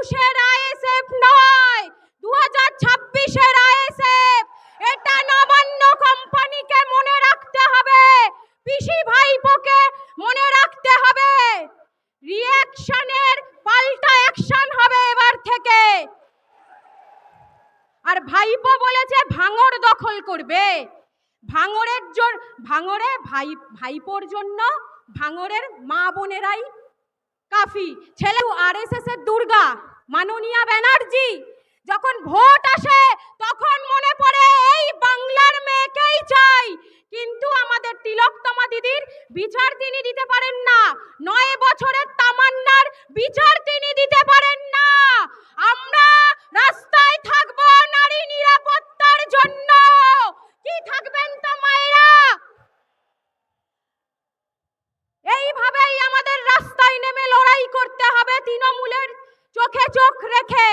২১-এর ISF নয়, 2026-এর ISF. এটা নবান্ন কোম্পানিকে মনে রাখতে হবে, পিসি ভাইপোকে মনে রাখতে হবে। রিঅ্যাকশনের পাল্টা অ্যাকশন হবে এবার থেকে। আর ভাইপো বলেছে ভাঙড় দখল করবে। ভাঙড়ে ভাইপোর জন্য ভাঙড়ের মা বোনেরাই কাফি। ছেলে আরএসএস এর দুর্গা মাননীয়া ব্যানার্জি যখন ভোট আসে তখন মনে পড়ে এই বাংলার মেয়েকেই চাই, কিন্তু আমাদের তিলকতমা দিদির বিচার তিনি দিতে পারেন না। 9 বছরের তামান্নার বিচার তিনি দিতে পারেন না। আমরা রাস্তায় থাকব নারী নিরাপত্তার জন্য। কি থাকবেন তো মায়েরা? এইভাবেই আমাদের রাস্তায় নেমে লড়াই করতে হবে তৃণমূলের চোখে চোখ রেখে।